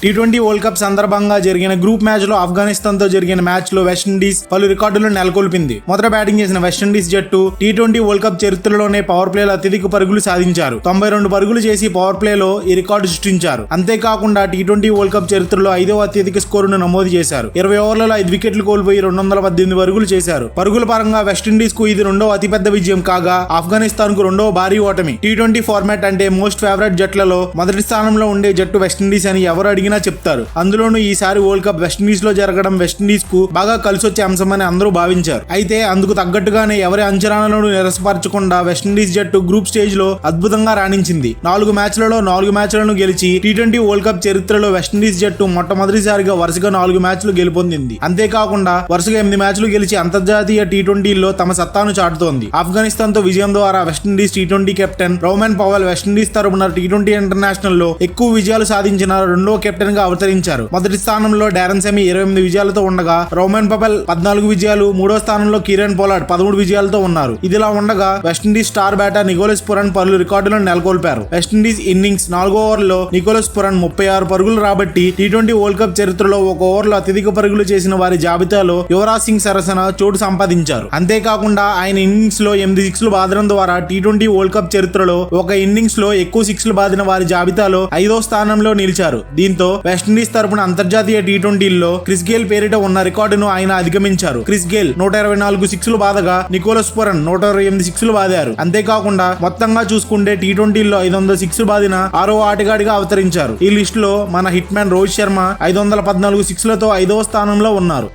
T20 world cup సందర్భంగా జరిగిన group match లో ఆఫ్ఘనిస్తాన్ తో జరిగిన మ్యాచ్ లో వెస్టిండీస్ పలు రికార్డులను నెలకొల్పింది. మొదట బ్యాటింగ్ చేసిన వెస్టిండీస్ జట్టు టీ20 వరల్డ్ కప్ చరిత్రలోనే పవర్ ప్లేలో అత్యధిక పరుగులు సాధించారు. 92 పరుగులు చేసి పవర్ ప్లేలో ఈ రికార్డు సృష్టించారు. అంతేకాకుండా టీ20 వరల్డ్ కప్ చరిత్రలో 5వ అత్యధిక స్కోరును నమోదు చేశారు. 20 ఓవర్లలో 5 వికెట్లు కోల్పోయి 218 పరుగులు చేశారు. పరుగుల పరంగా వెస్టిండీస్ కు ఇది రెండవ అతిపెద్ద విజయం కాగా ఆఫ్ఘనిస్తాన్ కు రెండవ భారీ ఓటమి. టీ20 ఫార్మాట్ అంటే మోస్ట్ ఫేవరెట్ జట్లలో మొదటి స్థానంలో ఉండే జట్టు వెస్టిండీస్ అని ఎవరు అడిగినా చెప్తారు. అందులోనూ ఈసారి వరల్డ్ కప్ వెస్టిండీస్ లో జరగడం వెస్టిండీస్ కు బాగా కలిసొచ్చే అంశమని అందరూ భావించారు. అయితే అందుకు తగ్గట్టుగానే ఎవరి అంచనాలను నిరసపరచకుండా వెస్టిండీస్ జట్టు గ్రూప్ స్టేజ్ లో అద్భుతంగా రాణించింది. 4 మ్యాచ్లలో 4 మ్యాచ్లను గెలిచి టీ20 వరల్డ్ కప్ చరిత్రలో వెస్టిండీస్ జట్టు మొట్టమొదటిసారిగా వరుసగా 4 మ్యాచ్లు గెలుపొందింది. అంతేకాకుండా వరుసగా 8 మ్యాచ్లు గెలిచి అంతర్జాతీయ టీ20లో తమ సత్తాను చాటుతోంది. ఆఫ్ఘనిస్తాన్ తో విజయం ద్వారా West Indies T20 captain Roman Powell West Indies తరపున టీ20 ఇంటర్నేషనల్ లో ఎక్కువ విజయాలు సాధించిన రెండో కెప్టెన్ గా అవతరించారు. మొదటి స్థానంలో డారెన్ సెమీ 28 విజయాలతో ఉండగా రోమన్ పవెల్ 14 విజయాలు, మూడో స్థానంలో కీరన్ పోలార్డ్ 13 విజయాలతో ఉన్నారు. ఇదిలా ఉండగా West Indies star batter Nicholas Pooran పలు రికార్డులను నెలకొల్పారు. వెస్టిండీస్ ఇన్నింగ్స్ 4వ ఓవర్లో నికోలస్ పురన్ 36 పరుగులు రాబట్టి టీ20 వరల్డ్ కప్ చరిత్రలో ఒక ఓవర్లో అత్యధిక పరుగులు చేసిన వారి జాబితాలో యువరాజ్ సింగ్ సరసన చోటు సంపాదించారు. అంతేకాకుండా ఆయన ఇన్నింగ్స్ లో 8 సిక్స్లు బాదడం ద్వారా టీ20 వరల్డ్ కప్ చరిత్రలో ఒక ఇన్నింగ్స్ లో ఎక్కువ సిక్స్లు బాదిన వారి జాబితాలో 5వ స్థానంలో నిలిచారు. దీంతో వెస్టిండీస్ తరపున అంతర్జాతీయ టీ20లో క్రిస్ గేల్ పేరిట ఉన్న రికార్డును ఆయన అధిగమించారు. క్రిస్ గేల్ 124 సిక్స్లు బాదగా నికోలస్ పురన్ 128 సిక్స్లు బాదారు. అంతేకాకుండా మొత్తంగా చూసుకుంటే టీ20లో 500 సిక్స్లు బాదిన 6వ ఆటగాడిగా అవతరించారు. ఈ లిస్ట్ లో మన హిట్ మ్యాన్ రోహిత్ శర్మ 514 సిక్స్లతో 5వ స్థానంలో ఉన్నారు.